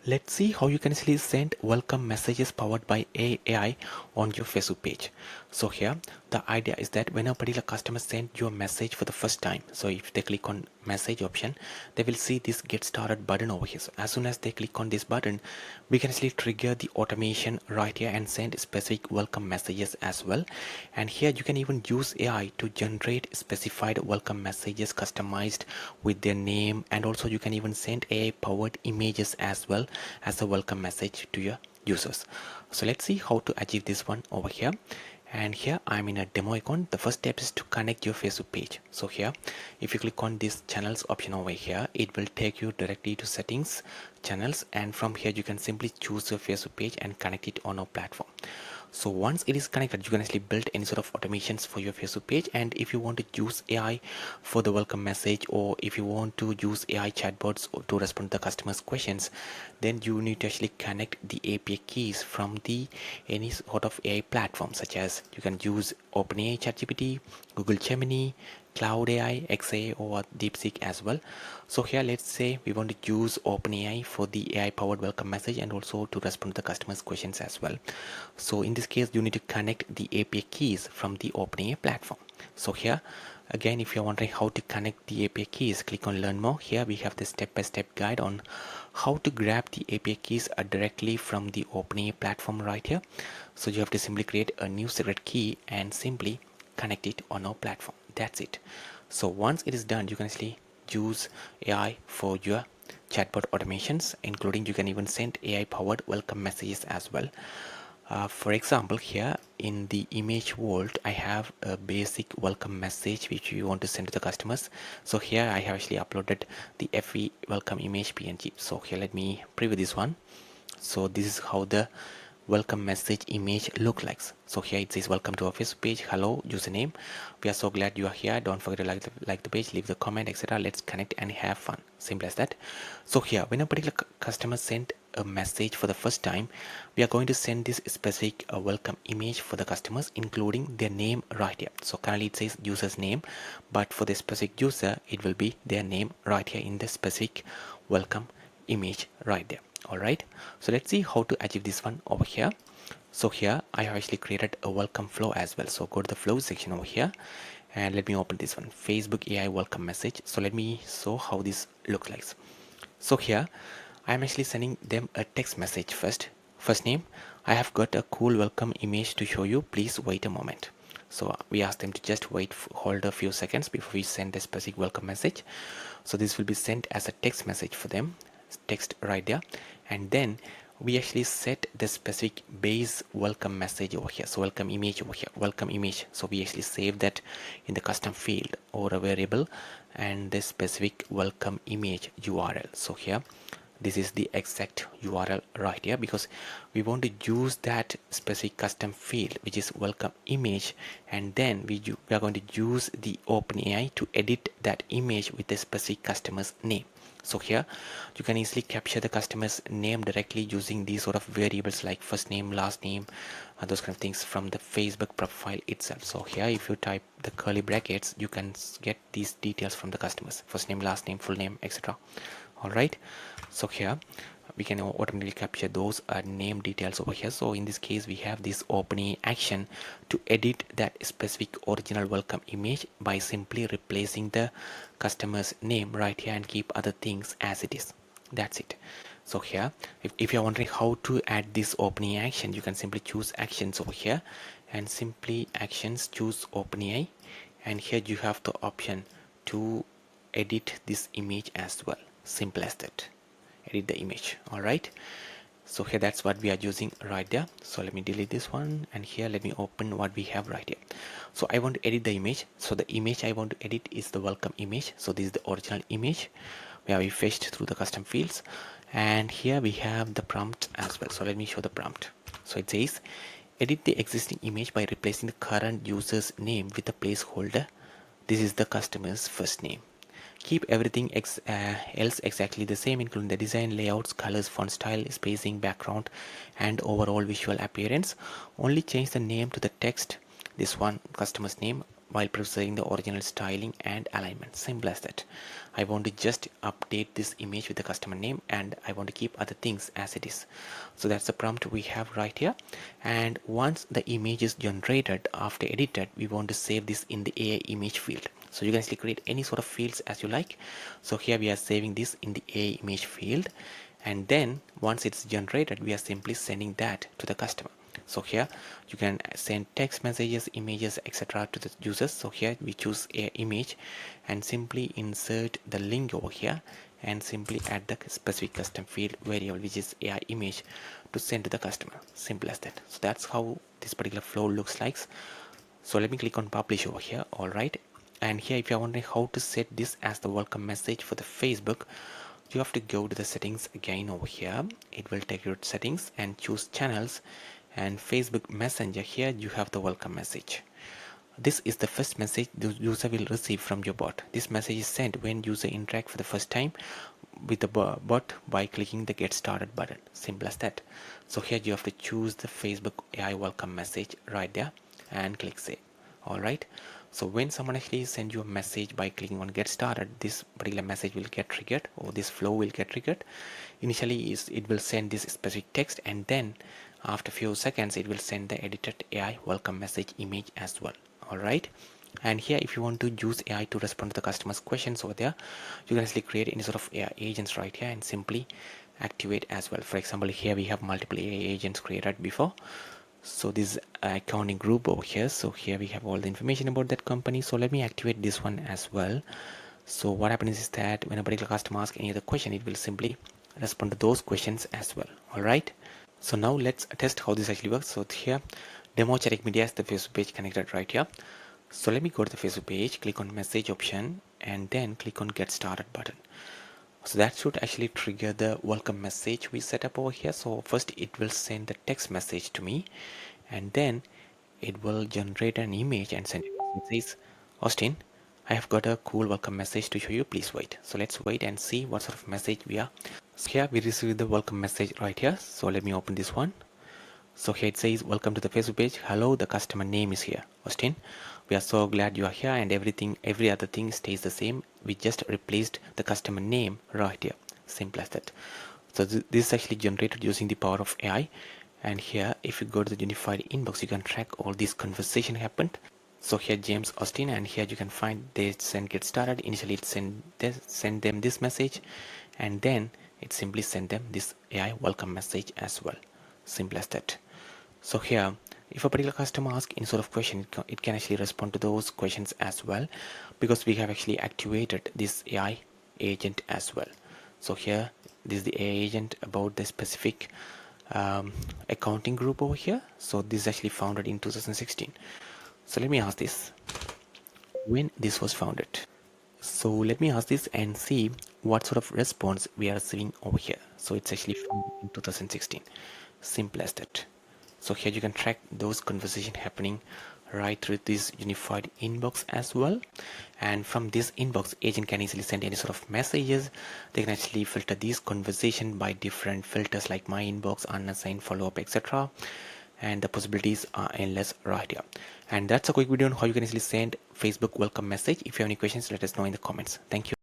Let's see how you can actually send welcome messages powered by AI on your Facebook page. So here the idea is that when a particular customer send you a message for the first time, so if they click on message option, they will see this get started button over here. So as soon as they click on this button, we can actually trigger the automation right here and send specific welcome messages as well. And here you can even use AI to generate specified welcome messages customized with their name, and also you can even send AI powered images as well as a welcome message to your users. So let's see how to achieve this one over here. And here I'm in a demo icon. The first step is to connect your Facebook page. So here if you click on this channels option over here, it will take you directly to settings, channels, and from here you can simply choose your Facebook page and connect it on our platform. So once it is connected, you can actually build any sort of automations for your Facebook page. And if you want to use AI for the welcome message, or if you want to use AI chatbots to respond to the customers questions, then you need to actually connect the API keys from the any sort of AI platform, such as you can use OpenAI ChatGPT, Google Gemini, Cloud AI, XA, or DeepSeek as well. So here let's say we want to use OpenAI for the AI powered welcome message and also to respond to the customers questions as well. So in this case you need to connect the API keys from the OpenAI platform. So here again, if you're wondering how to connect the API keys, click on learn more. Here we have the step-by-step guide on how to grab the API keys directly from the OpenAI platform right here. So you have to simply create a new secret key and simply connect it on our platform. That's it. So once it is done, you can actually use AI for your chatbot automations, including you can even send AI powered welcome messages as well. For example, here in the image world, I have a basic welcome message which we want to send to the customers. So here I have actually uploaded the FE welcome image PNG. So here let me preview this one. So this is how the welcome message image look like. So here it says welcome to our Facebook page, hello username, we are so glad you are here, don't forget to like the page, leave the comment, etc. Let's connect and have fun. Simple as that. So here when a particular customer sent a message for the first time, we are going to send this specific welcome image for the customers, including their name right here. So currently it says user's name, but for the specific user it will be their name right here in the specific welcome image right there. Alright, so let's see how to achieve this one over here. So here I have actually created a welcome flow as well. So go to the flow section over here and let me open this one, Facebook AI welcome message. So let me show how this looks like. So here I am actually sending them a text message first. First name, I have got a cool welcome image to show you, please wait a moment. So we ask them to just hold a few seconds before we send a specific welcome message. So this will be sent as a text message for them, text right there, and then we actually set the specific base welcome message over here. So welcome image over here, welcome image. So we actually save that in the custom field or a variable, and the specific welcome image URL. So here this is the exact URL right here, because we want to use that specific custom field which is welcome image, and then we are going to use the OpenAI to edit that image with the specific customer's name. So here you can easily capture the customer's name directly using these sort of variables like first name, last name, those kind of things from the Facebook profile itself. So here if you type the curly brackets, you can get these details from the customers, first name, last name, full name, etc. Alright, so here we can automatically capture those name details over here. So in this case we have this OpenAI action to edit that specific original welcome image by simply replacing the customer's name right here and keep other things as it is. That's it. So here if you're wondering how to add this OpenAI action, you can simply choose actions over here and simply actions, choose OpenAI, and here you have the option to edit this image as well. Simple as that. Edit the image. Alright, so here that's what we are using right there. So let me delete this one, and here let me open what we have right here. So I want to edit the image. So the image I want to edit is the welcome image. So this is the original image where we fetched through the custom fields, and here we have the prompt as well. So let me show the prompt. So it says edit the existing image by replacing the current user's name with a placeholder. This is the customer's first name. Keep everything else exactly the same, including the design, layouts, colors, font style, spacing, background, and overall visual appearance. Only change the name to the text, this one, customer's name, while preserving the original styling and alignment. Simple as that. I want to just update this image with the customer name, and I want to keep other things as it is. So that's the prompt we have right here. And once the image is generated after edited, we want to save this in the AI image field. So you can actually create any sort of fields as you like. So here we are saving this in the AI image field, and then once it's generated, we are simply sending that to the customer. So here you can send text messages, images, etc. to the users. So here we choose a image and simply insert the link over here and simply add the specific custom field variable, which is AI image, to send to the customer. Simple as that. So that's how this particular flow looks like. So let me click on publish over here. All right. And here, if you're wondering how to set this as the welcome message for the Facebook, you have to go to the settings again over here. It will take you to settings and choose channels, and Facebook Messenger. Here you have the welcome message. This is the first message the user will receive from your bot. This message is sent when user interact for the first time with the bot by clicking the get started button. Simple as that. So here you have to choose the Facebook AI welcome message right there and click save. All right. So when someone actually send you a message by clicking on get started, this particular message will get triggered, or this flow will get triggered. Initially it will send this specific text, and then after a few seconds it will send the edited AI welcome message image as well. All right. And here, if you want to use AI to respond to the customer's questions over there, you can actually create any sort of AI agents right here and simply activate as well. For example, here we have multiple AI agents created before. So this accounting group over here, so here we have all the information about that company. So let me activate this one as well. So what happens is that when a particular customer asks any other question, it will simply respond to those questions as well. All right. So now let's test how this actually works. So here, demo chatting media is the Facebook page connected right here. So let me go to the Facebook page, click on message option, and then click on get started button. So that should actually trigger the welcome message we set up over here. So first it will send the text message to me, and then it will generate an image and send it. It says, Austin, I have got a cool welcome message to show you. Please wait. So let's wait and see what sort of message we are. So here we receive the welcome message right here. So let me open this one. So here it says, welcome to the Facebook page. Hello, the customer name is here, Austin. We are so glad you are here, and every other thing stays the same. We just replaced the customer name right here. Simple as that. So this is actually generated using the power of AI. And here, if you go to the unified inbox, you can track all this conversation happened. So here James Austin, and here you can find they send get started. Initially it send them this message, and then it simply send them this AI welcome message as well. Simple as that. So here, if a particular customer asks any sort of question, it can actually respond to those questions as well, because we have actually activated this AI agent as well. So here, this is the AI agent about the specific accounting group over here. So this is actually founded in 2016. So let me ask this, when this was founded. So let me ask this and see what sort of response we are receiving over here. So it's actually founded in 2016. Simple as that. So here you can track those conversations happening right through this unified inbox as well. And from this inbox, agent can easily send any sort of messages. They can actually filter these conversation by different filters like my inbox, unassigned, follow-up, etc. And the possibilities are endless right here. And that's a quick video on how you can easily send Facebook welcome message. If you have any questions, let us know in the comments. Thank you.